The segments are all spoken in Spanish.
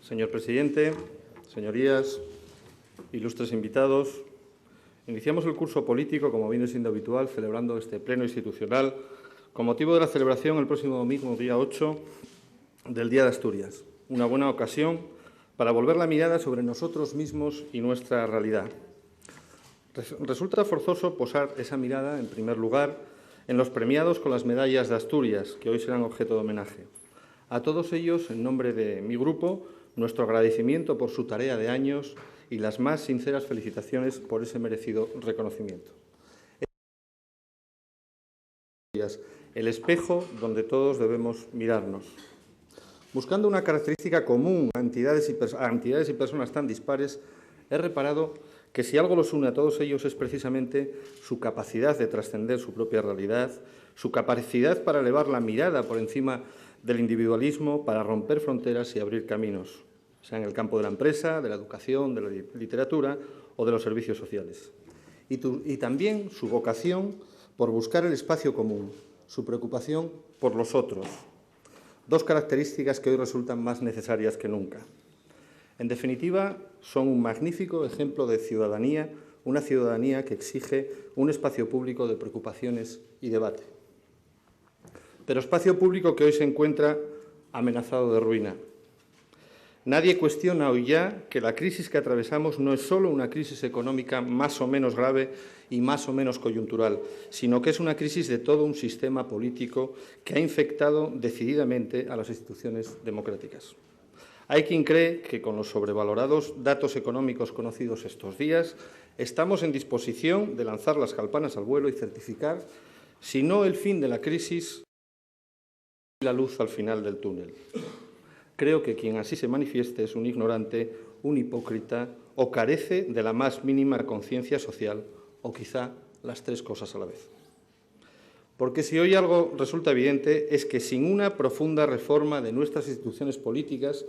Señor presidente, señorías, ilustres invitados, iniciamos el curso político, como viene siendo habitual, celebrando este pleno institucional con motivo de la celebración el próximo domingo, día 8, del Día de Asturias, una buena ocasión para volver la mirada sobre nosotros mismos y nuestra realidad. Resulta forzoso posar esa mirada, en primer lugar, en los premiados con las medallas de Asturias, que hoy serán objeto de homenaje. A todos ellos, en nombre de mi grupo, nuestro agradecimiento por su tarea de años y las más sinceras felicitaciones por ese merecido reconocimiento. El espejo donde todos debemos mirarnos. Buscando una característica común a entidades y personas tan dispares, he reparado que si algo los une a todos ellos es precisamente su capacidad de trascender su propia realidad, su capacidad para elevar la mirada por encima del individualismo, para romper fronteras y abrir caminos, sea en el campo de la empresa, de la educación, de la literatura o de los servicios sociales. Y también su vocación por buscar el espacio común, su preocupación por los otros. Dos características que hoy resultan más necesarias que nunca. En definitiva, son un magnífico ejemplo de ciudadanía, una ciudadanía que exige un espacio público de preocupaciones y debate. Pero espacio público que hoy se encuentra amenazado de ruina. Nadie cuestiona hoy ya que la crisis que atravesamos no es solo una crisis económica más o menos grave y más o menos coyuntural, sino que es una crisis de todo un sistema político que ha infectado decididamente a las instituciones democráticas. Hay quien cree que con los sobrevalorados datos económicos conocidos estos días estamos en disposición de lanzar las campanas al vuelo y certificar, si no el fin de la crisis, la luz al final del túnel. Creo que quien así se manifieste es un ignorante, un hipócrita o carece de la más mínima conciencia social o quizá las tres cosas a la vez. Porque si hoy algo resulta evidente es que sin una profunda reforma de nuestras instituciones políticas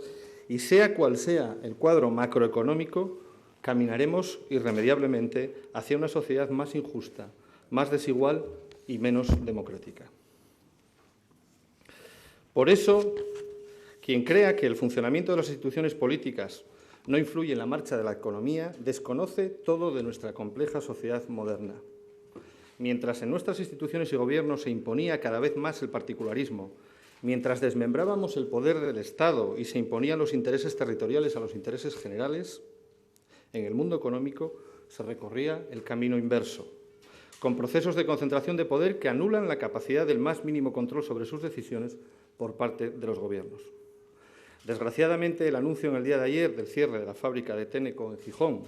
y sea cual sea el cuadro macroeconómico, caminaremos irremediablemente hacia una sociedad más injusta, más desigual y menos democrática. Por eso, quien crea que el funcionamiento de las instituciones políticas no influye en la marcha de la economía, desconoce todo de nuestra compleja sociedad moderna. Mientras en nuestras instituciones y gobiernos se imponía cada vez más el particularismo, mientras desmembrábamos el poder del Estado y se imponían los intereses territoriales a los intereses generales, en el mundo económico se recorría el camino inverso, con procesos de concentración de poder que anulan la capacidad del más mínimo control sobre sus decisiones por parte de los gobiernos. Desgraciadamente, el anuncio en el día de ayer del cierre de la fábrica de Tenneco en Gijón,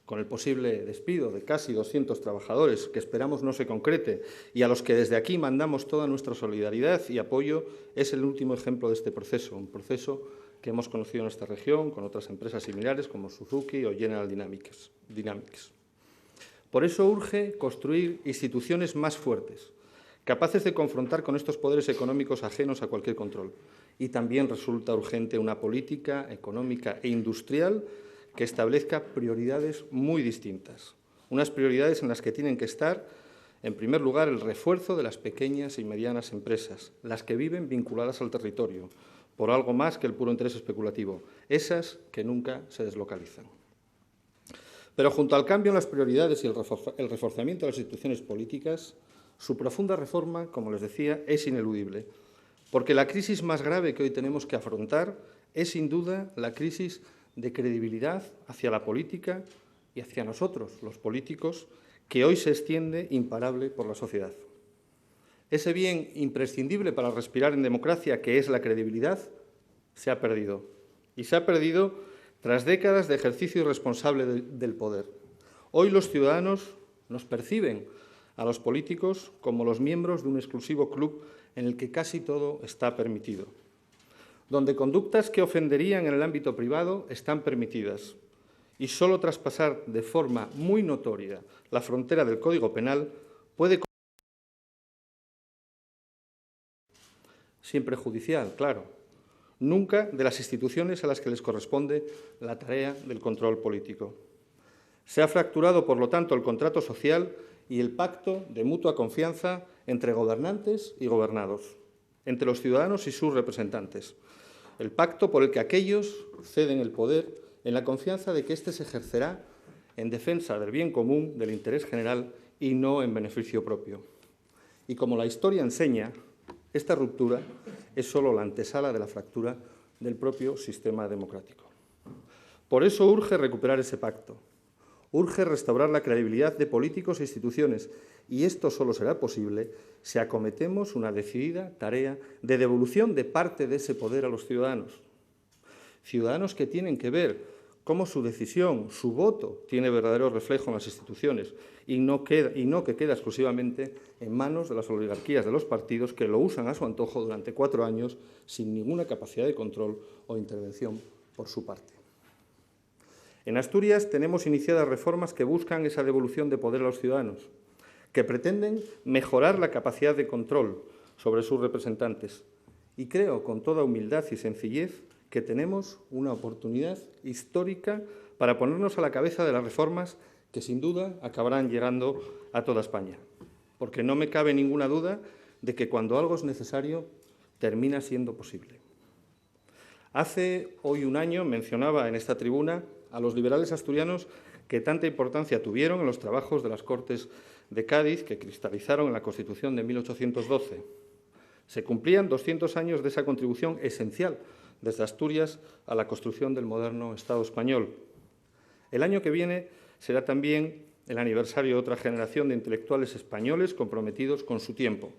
con el posible despido de casi 200 trabajadores, que esperamos no se concrete y a los que desde aquí mandamos toda nuestra solidaridad y apoyo, es el último ejemplo de este proceso, un proceso que hemos conocido en esta región con otras empresas similares como Suzuki o General Dynamics. Por eso urge construir instituciones más fuertes, capaces de confrontar con estos poderes económicos ajenos a cualquier control. Y también resulta urgente una política económica e industrial que establezca prioridades muy distintas. Unas prioridades en las que tienen que estar, en primer lugar, el refuerzo de las pequeñas y medianas empresas, las que viven vinculadas al territorio, por algo más que el puro interés especulativo, esas que nunca se deslocalizan. Pero junto al cambio en las prioridades y el reforzamiento de las instituciones políticas, su profunda reforma, como les decía, es ineludible, porque la crisis más grave que hoy tenemos que afrontar es, sin duda, la crisis de credibilidad hacia la política y hacia nosotros, los políticos, que hoy se extiende imparable por la sociedad. Ese bien imprescindible para respirar en democracia, que es la credibilidad, se ha perdido. Y se ha perdido tras décadas de ejercicio irresponsable del poder. Hoy los ciudadanos nos perciben a los políticos como los miembros de un exclusivo club en el que casi todo está permitido, donde conductas que ofenderían en el ámbito privado están permitidas y solo tras pasar de forma muy notoria la frontera del Código Penal puede, siempre judicial, claro, nunca de las instituciones a las que les corresponde la tarea del control político. Se ha fracturado, por lo tanto, el contrato social y el pacto de mutua confianza entre gobernantes y gobernados, entre los ciudadanos y sus representantes. el pacto por el que aquellos ceden el poder en la confianza de que éste se ejercerá en defensa del bien común, del interés general y no en beneficio propio. Y como la historia enseña, esta ruptura es solo la antesala de la fractura del propio sistema democrático. Por eso urge recuperar ese pacto, urge restaurar la credibilidad de políticos e instituciones, y esto solo será posible si acometemos una decidida tarea de devolución de parte de ese poder a los ciudadanos. Ciudadanos que tienen que ver cómo su decisión, su voto, tiene verdadero reflejo en las instituciones y no que queda exclusivamente en manos de las oligarquías de los partidos que lo usan a su antojo durante 4 años sin ninguna capacidad de control o intervención por su parte. En Asturias tenemos iniciadas reformas que buscan esa devolución de poder a los ciudadanos, que pretenden mejorar la capacidad de control sobre sus representantes. Y creo, con toda humildad y sencillez, que tenemos una oportunidad histórica para ponernos a la cabeza de las reformas que, sin duda, acabarán llegando a toda España. Porque no me cabe ninguna duda de que cuando algo es necesario, termina siendo posible. Hace hoy un año mencionaba en esta tribuna a los liberales asturianos que tanta importancia tuvieron en los trabajos de las Cortes de Cádiz que cristalizaron en la Constitución de 1812. Se cumplían 200 años de esa contribución esencial desde Asturias a la construcción del moderno Estado español. El año que viene será también el aniversario de otra generación de intelectuales españoles comprometidos con su tiempo.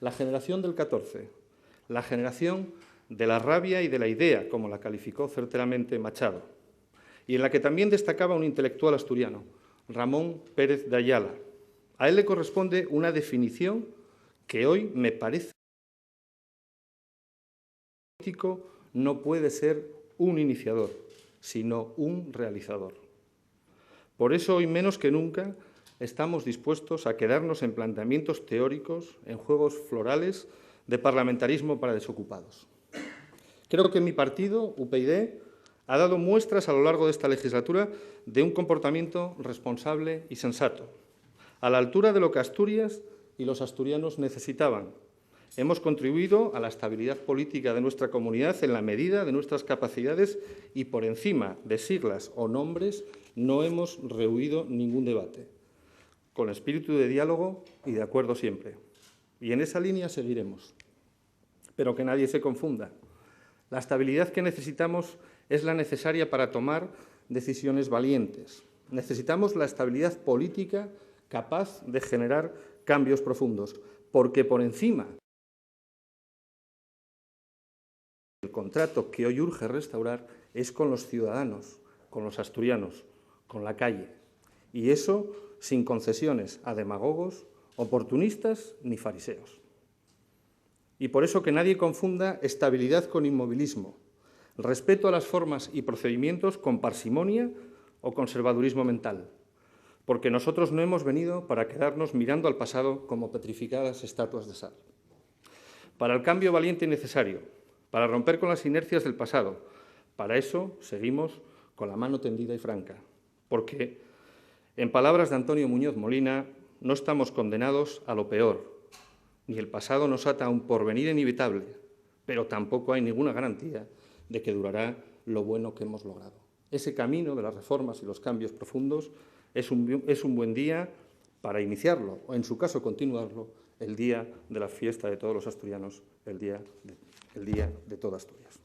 La generación del 14, la generación de la rabia y de la idea, como la calificó certeramente Machado, y en la que también destacaba un intelectual asturiano, Ramón Pérez de Ayala. A él le corresponde una definición que hoy me parece político no puede ser un iniciador, sino un realizador. Por eso, hoy menos que nunca, estamos dispuestos a quedarnos en planteamientos teóricos, en juegos florales de parlamentarismo para desocupados. Creo que mi partido, UPyD, ha dado muestras a lo largo de esta legislatura de un comportamiento responsable y sensato, a la altura de lo que Asturias y los asturianos necesitaban. Hemos contribuido a la estabilidad política de nuestra comunidad en la medida de nuestras capacidades y, por encima de siglas o nombres, no hemos rehuido ningún debate, con espíritu de diálogo y de acuerdo siempre. Y en esa línea seguiremos. Pero que nadie se confunda. La estabilidad que necesitamos es la necesaria para tomar decisiones valientes. Necesitamos la estabilidad política capaz de generar cambios profundos, porque por encima el contrato que hoy urge restaurar es con los ciudadanos, con los asturianos, con la calle. Y eso sin concesiones a demagogos, oportunistas ni fariseos. Y por eso que nadie confunda estabilidad con inmovilismo, respeto a las formas y procedimientos con parsimonia o conservadurismo mental, porque nosotros no hemos venido para quedarnos mirando al pasado como petrificadas estatuas de sal. Para el cambio valiente y necesario, para romper con las inercias del pasado, para eso seguimos con la mano tendida y franca, porque, en palabras de Antonio Muñoz Molina, no estamos condenados a lo peor, ni el pasado nos ata a un porvenir inevitable, pero tampoco hay ninguna garantía de que durará lo bueno que hemos logrado. Ese camino de las reformas y los cambios profundos es un buen día para iniciarlo, o en su caso continuarlo, el día de la fiesta de todos los asturianos, el día de toda Asturias.